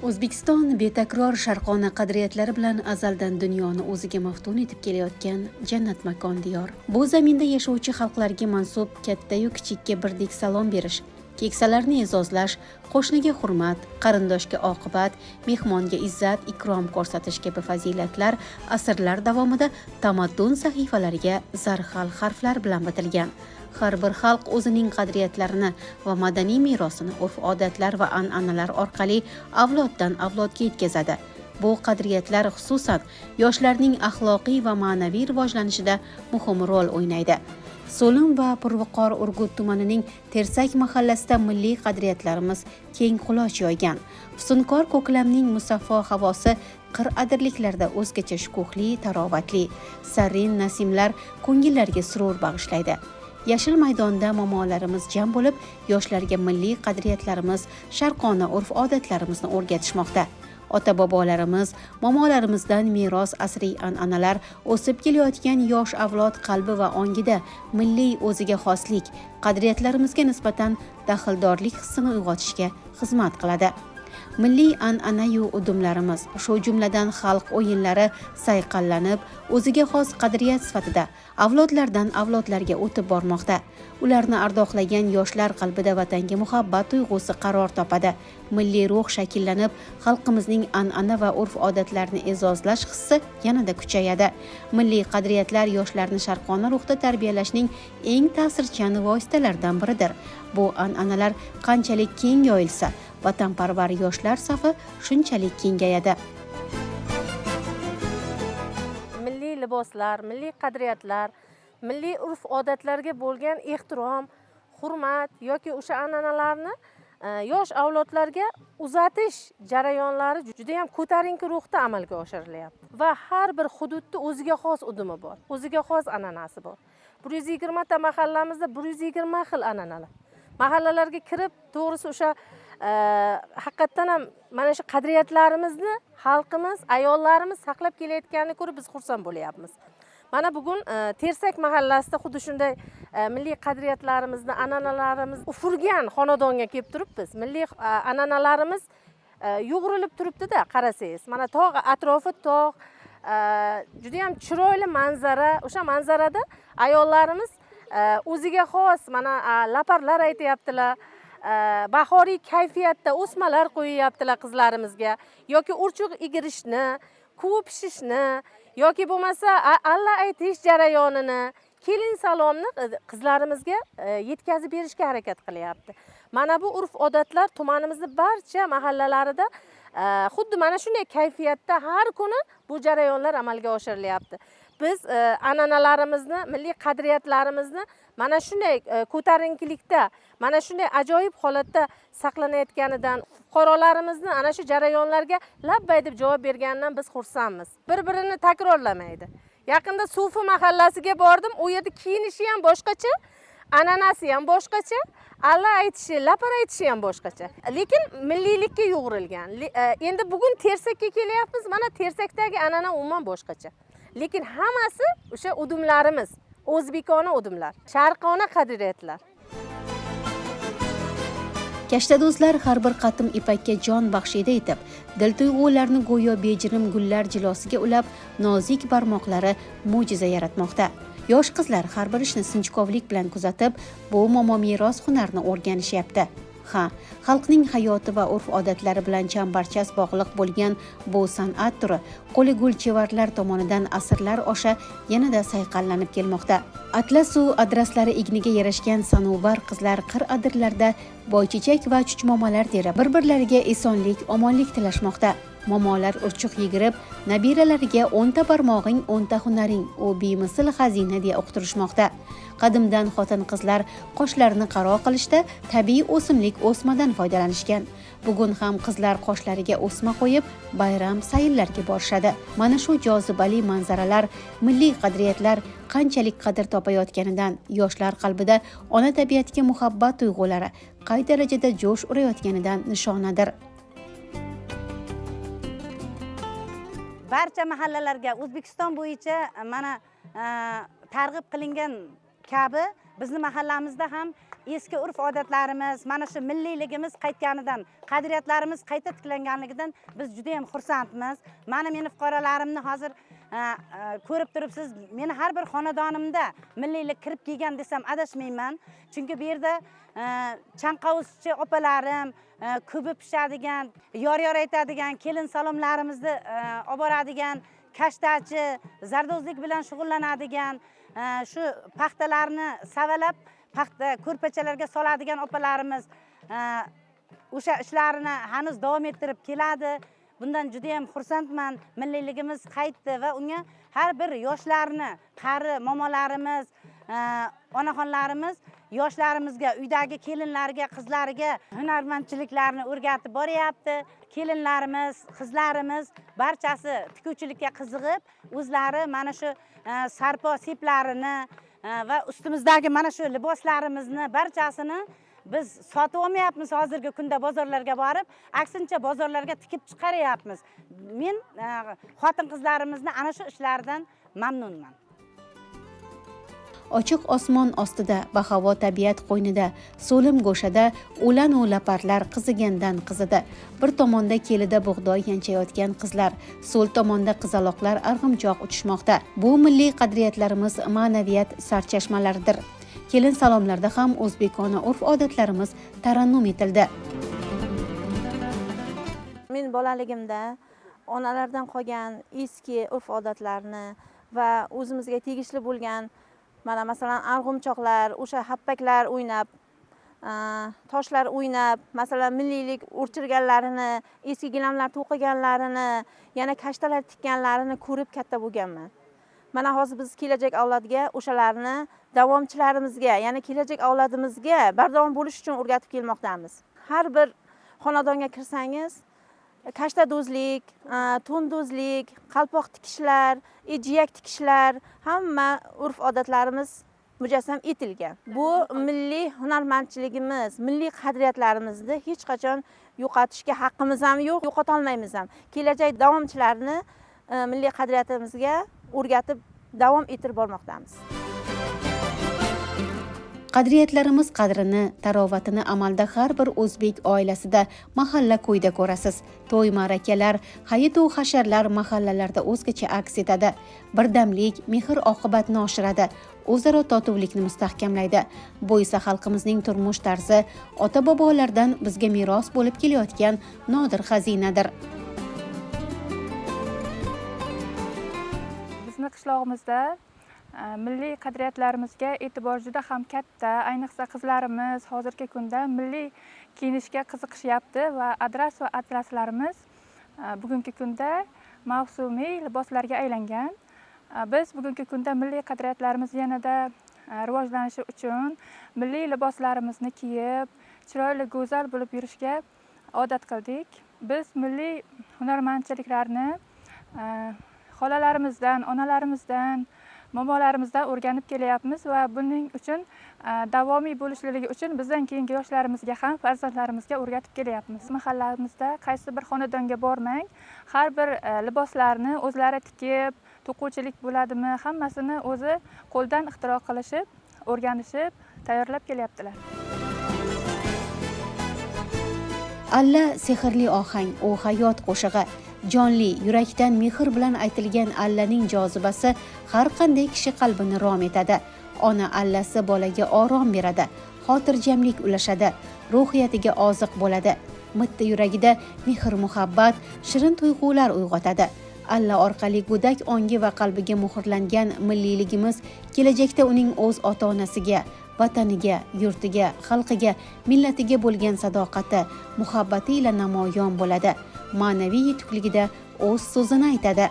O'zbekiston betakror sharqona qadriyatlari bilan azaldan dunyoni o'ziga maftun etib kelayotgan jannat makon diyor. Bu zaminda yashovchi xalqlarga mansub katta-yu kichikka birdek salom berish, keksalarni e'zozlash, qo'shniga hurmat, qarindoshga oqibat, mehmonga izzat, ikrom ko'rsatish kabi fazilatlar asrlar davomida tamaddun sahifalariga zarhal harflar bilan bitilgan. Har bir xalq o'zining qadriyatlarini va madaniy merosini urf-odatlar va an'analar orqali avloddan avlodga yetkazadi. Bu qadriyatlar xususan yoshlarning axloqiy va ma'naviy rivojlanishida muhim rol o'ynaydi. So'lim va Purviqor Urgut tumanining Tersak mahallasida milliy qadriyatlarimiz keng quloch yoygan. Fusunkor ko'klamning musaffo havosi qir-adirliklarda o'zgacha shukuhli, tarovatli. Sarin nasimlar ko'ngillarga surur bag'ishlaydi. Yashil maydonda momolarimiz jam bo'lib, yoshlarga milliy qadriyatlarimiz, sharqona urf-odatlarimizni o'rgatishmoqda. Ota-bobolarimiz, momolarimizdan meros asriy an'analar o'sib kelayotgan yosh avlod qalbi va ongida milliy o'ziga xoslik, qadriyatlarimizga nisbatan daxldorlik hissini uyg'otishga xizmat qiladi. Milliy an'ana-yu udumlarimiz, shu jumladan xalq o'yinlari sayqallanib, o'ziga xos qadriyat sifatida avlodlardan avlodlarga o'tib bormoqda. Ularni ardoqlagan yoshlar qalbida vatanga muhabbat tuyg'usi qaror topadi. Milliy ruh shakllanib, xalqimizning an'ana va urf-odatlarini e'zozlash hissi yanada kuchayadi. Milliy qadriyatlar yoshlarni sharqona ruhda tarbiyalashning eng ta'sirchan vositalaridan biridir. Bu an'analar qanchalik keng yoyilsa, vatanparvar yoshlar safi shunchalik kengayadi. Milliy liboslar, milliy qadriyatlar, milliy urf-odatlarga bo'lgan ehtirom, hurmat yoki o'sha an'analarni yosh avlodlarga uzatish jarayonlari juda ham ko'tarinki ruhda amalga oshirilyapti. Va har bir hududda o'ziga xos udumi bor, o'ziga xos an'anasi bor. 120 ta mahallamizda 120 xil an'analar. Mahallalarga kirib, to'g'risi o'sha haqiqatdan ham mana shu qadriyatlarimizni xalqimiz, ayollarimiz saqlab kelayotganini ko'rib biz xursand bo'lyapmiz. Mana bugun Tersak mahallasida xuddi shunday milliy qadriyatlarimizni, an'analarimizni ufurgan xonadonga kelib turibmiz. Milliy an'analarimiz yo'g'rilib turibdi-da, qarasangiz. Mana tog' atrofi tog', juda ham chiroyli manzara. O'sha manzarada ayollarimiz o'ziga xos mana laparlar aytayaptilar. Bahoriy kayfiyatda o'smalar qo'yyaptilar qizlarimizga yoki urchuq egirishni, kuvi pishishni yoki bo'lmasa alla aytish jarayonini, kelin salomni qizlarimizga yetkazib berishga harakat qilyapti. Mana bu urf-odatlar tumanimizning barcha mahallalarida xuddi mana shunday kayfiyatda har kuni bu jarayonlar amalga oshirilyapti. Biz an'analarimizni, milliy qadriyatlarimizni mana shunday ko'tarinkilikda, mana shunday ajoyib holatda saqlanayotganidan, fuqarolarimizni ana shu jarayonlarga labbay deb javob berganidan biz xursandmiz. Bir-birini takrorlamaydi. Yaqinda Sufi mahallasiga bordim, u yerda kiyinishi ham boshqacha, an'anasi ham boshqacha, alla aytishi, lapar aytishi ham boshqacha. Lekin milliylikka yo'g'rilgan. Endi bugun Tersakka kelyapmiz, mana Tersakdagi an'ana umuman boshqacha. Lekin hammasi o'sha udumlarimiz, o'zbekona udumlar, sharqona qadriyatlar. Kashta do'stlar har bir qatim ipakka jon baxshida etib, dil tuyg'ularni go'yo bejirim gullar jilosiga ulab, nozik barmoqlari mo'jiza yaratmoqda. Yosh qizlar har bir ishni sinchkovlik bilan kuzatib, bu momo meros hunarni o'rganishyapti. Ha, xalqning hayoti va urf-odatlari bilan chambarchas bog'liq bo'lgan bu san'at turi qo'li gulchevarlar tomonidan asrlar osha yanada sayqallanib kelmoqda. Atlasu adraslari igniga yarashgan sanobar qizlar qir-adirlarda boychechak va chuchmomalar terib, bir-birlariga esonlik, omonlik tilashmoqda. Momolar urchuq yigirib, nabiralariga 10 ta barmog'ing, 10 ta hunaring, u bemisl xazina deya uqtirishmoqda. Qadimdan xotin-qizlar qoshlarini qaro qilishda tabiiy o'simlik o'smadan foydalanishgan. Bugun ham qizlar qoshlariga o'sma qo'yib, bayram sayillarga borishadi. Mana shu jozibali manzaralar, milliy qadriyatlar qanchalik qadr topayotganidan yoshlar qalbida ona tabiatga muhabbat tuyg'ulari qay darajada jo'sh urayotganidan nishonadir. Barcha mahallalarga O'zbekiston bo'yicha mana targ'ib qilingan kabi bizni mahallamizda ham eski urf odatlarimiz, mana shu milliyligimiz qaytganidan, qadriyatlarimiz qayta tiklanganligidan biz juda ham xursandmiz. Meni fuqarolarimni hozir ko'rib turibsiz, meni har bir xonadonimda milliylik kirib kelgan desam adashmayman. Chunki bu yerda chanqovuzchi opalarim, ko'pi pishadigan, yor aytadigan, kelin salomlarimizni olib boradigan, kashtachi, zardozlik bilan shug'ullanadigan, shu paxtalarni savalab, paxta ko'rpachalarga soladigan opalarimiz o'sha ishlarini hanuz davom ettirib keladi. Bundan juda ham xursandman. Milliyligimiz qaytdi va unga har bir yoshlarni, qari momolarimiz, onaxonlarimiz yoshlarimizga, uydagi kelinlarga, qizlariga hunarmandchiliklarni o'rgatib boryapti. Kelinlarimiz, qizlarimiz barchasi tikuvchilikka qiziqib, o'zlari mana shu sarpo seplarini va ustimizdagi mana shu liboslarimizni barchasini biz sotib olmayapmiz hozirgi kunda bozorlarga borib, aksincha bozorlarga tikib chiqaryapmiz. Men xotin-qizlarimizni ana shu ishlardan mamnunman. Ochiq osmon ostida, bahavo tabiat qo'ynida, so'lim go'shada o'lan u laparlar qizigandan qizidi. Bir tomonda kelida bug'doy yanchayotgan qizlar, so'l tomonda qizaloqlar arg'imchoq uchishmoqda. Bu milliy qadriyatlarimiz, ma'naviyat sarchashmalaridir. Kelin salomlarda ham o'zbekona urf-odatlarimiz tarannum etildi. Men bolaligimda onalardan qolgan eski urf-odatlarni va o'zimizga tegishli bo'lgan mana masalan arg'umchoqlar, o'sha happaklar o'ynab, toshlar o'ynab, masalan milliylik o'rchirganlarini, eski gilamlar to'qiganlarini, yana kashtalar tikkanlarini ko'rib katta bo'lganman. Mana hozir biz kelajak avlodga o'shalarni davomchilarimizga, ya'ni kelajak avlodimizga bardavom bo'lish uchun o'rgatib kelmoqdamiz. Har bir xonadonga kirsangiz, kashtadozlik, to'ndozlik, qalpoq tikishlar, jiyak tikishlar, hamma urf-odatlarimiz mujassam etilgan. Bu milliy hunarmandchiligimiz, milliy qadriyatlarimizni hech qachon yo'qotishga haqqimiz ham yo'q, yo'qota olmaymiz ham. Kelajak davomchilarini milliy qadriyatimizga o'rgatib davom ettirib bormoqdamiz. Qadriyatlarimiz qadrini, tarovatini amalda har bir o'zbek oilasida, mahalla ko'yda ko'rasiz. To'y ma'rakalar, hayit-u hasharlar mahallalarda o'zgacha aks etadi. Birdamlik, mehr-oqibatni oshiradi, o'zaro totuvlikni mustahkamlaydi. Bu esa xalqimizning turmush tarzi, ota-bobolardan bizga meros bo'lib kelayotgan nodir xazinadir. Bizni qishlog'imizda milliy qadriyatlarimizga e'tibor juda ham katta. Ayniqsa qizlarimiz hozirgi kunda milliy kiyinishga qiziqishyapti va adras va atlaslarimiz bugungi kunda mavsumiy liboslarga aylangan. Biz bugungi kunda milliy qadriyatlarimiz yanada rivojlanishi uchun milliy liboslarimizni kiyib, chiroyli, go'zal bo'lib yurishga odat qildik. Biz milliy hunarmandchiliklarni xolalarimizdan, onalarimizdan, momolarimizdan o'rganib kelyapmiz va buning uchun davomiy bo'lishligi uchun bizdan keyingi yoshlarimizga ham, farzandlarimizga o'rgatib kelyapmiz. Mahallamizda qaysi bir xonadonga bormang, har bir liboslarni o'zlari tikib, to'quvchilik bo'ladimi, hammasini o'zi qo'ldan ixtiro qilishib, o'rganishib, tayyorlab kelyaptilar. Alla sehrli ohang, u hayot qo'shig'i. Jonli, yurakdan mehr bilan aytilgan allaning jozibasi har qanday kishi qalbini rom etadi. Ona allasi bolaga orom beradi, xotirjamlik ulashadi, ruhiyatiga oziq bo'ladi. Mitti yuragida mehr-muhabbat, shirin tuyg'ular uyg'otadi. Alla orqali go'dak ongi va qalbiga muhrlangan milliyligimiz kelajakda uning o'z ota-onasiga, vataniga, yurtiga, xalqiga, millatiga bo'lgan sadoqati, muhabbati ila namoyon bo'ladi. Ma'naviy yetukligida o'z so'zini aytadi.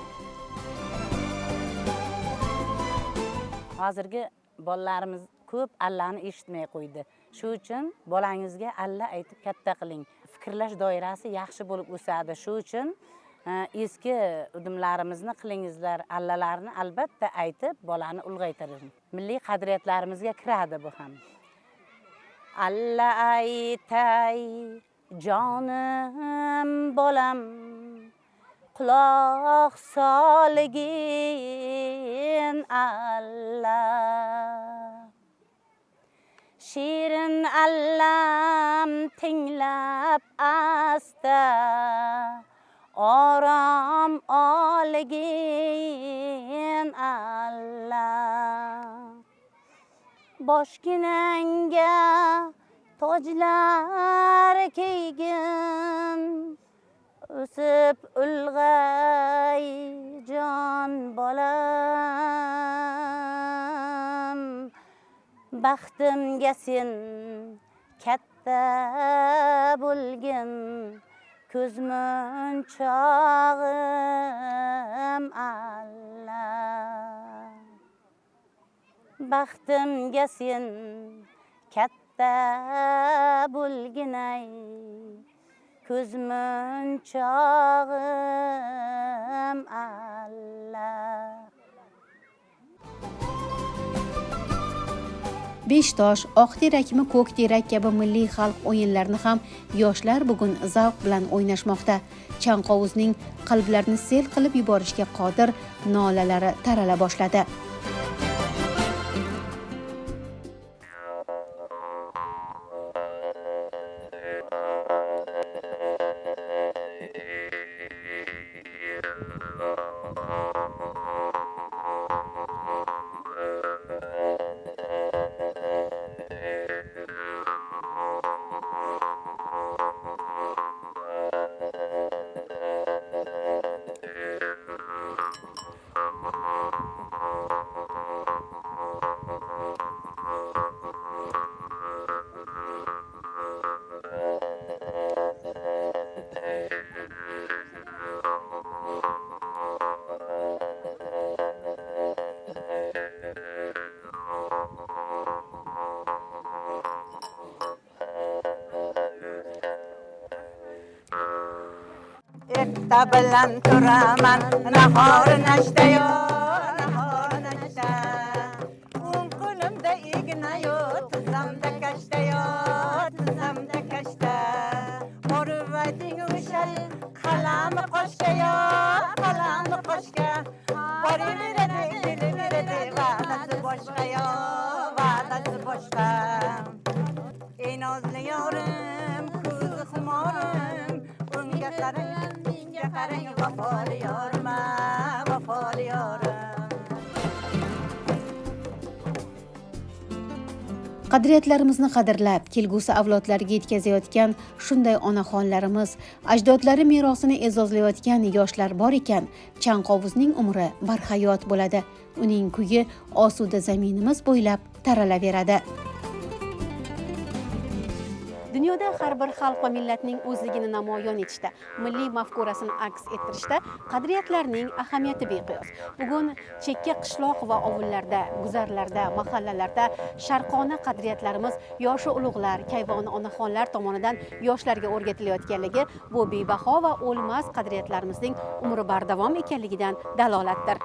Hozirgi bolalarimiz ko'p allani eshitmay qo'ydi. Shu uchun bolangizga alla aytib katta qiling. Fikrlash doirasi yaxshi bo'lib o'sadi. Shu uchun eski udumlarimizni qilingizlar, allalarni albatta aytib bolani ulg'aytiring. Milliy qadriyatlarimizga kiradi bu ham. Alla aytay jonim bolam, quloq solgin alla. shirin allam tinglab asta orom olgin Allah boshginangga tojlar kiygin o'sib ulg'ay jon bolam baxtimga sen katta bo'lgin ko'zmunchog'im Allah baxtimga sen katta bo'lginay ko'zmunchog'im Allah Beshtosh, oq terakmi, ko'k terak kabi milliy xalq o'yinlarini ham yoshlar bugun zavq bilan o'ynashmoqda. Chanqovuzning qalblarni sel qilib yuborishga qodir nolalari tarala boshladi. Erta bilan turaman nahor nashtayo nahor nashta o'ng qo'limda ignayo tizzamda kashtayo tizzamda kashta borib ayting o'shal qalami qo'shgayo qalami qo'shga boraveradi kelaveradi va'dasi boshqayo va'dasi boshqa ey nozli yorim ko'zi xumorim unga qarang qarang vafoli yorma vafoli yorim Qadriyatlarimizni qadrlab, kelgusi avlodlarga yetkazayotgan shunday onaxonlarimiz, ajdodlari merosini e'zozlayotgan yoshlar bor ekan, Chanqovuzning umri barhayot bo'ladi. Uning kuyi osuda zaminimiz bo'ylab taralaveradi. Dunyoda har bir xalq va millatning o'zligini namoyon etishda, milliy mafkurasini aks ettirishda qadriyatlarning ahamiyati beqiyos. Bugun chekka qishloq va ovullarda, guzarlarda, mahallalarda sharqona qadriyatlarimiz yoshi ulug'lar, kayvoni onaxonlar tomonidan yoshlarga o'rgatilayotganligi bu bebaho va o'lmas qadriyatlarimizning umri bardavom ekanligidan dalolatdir.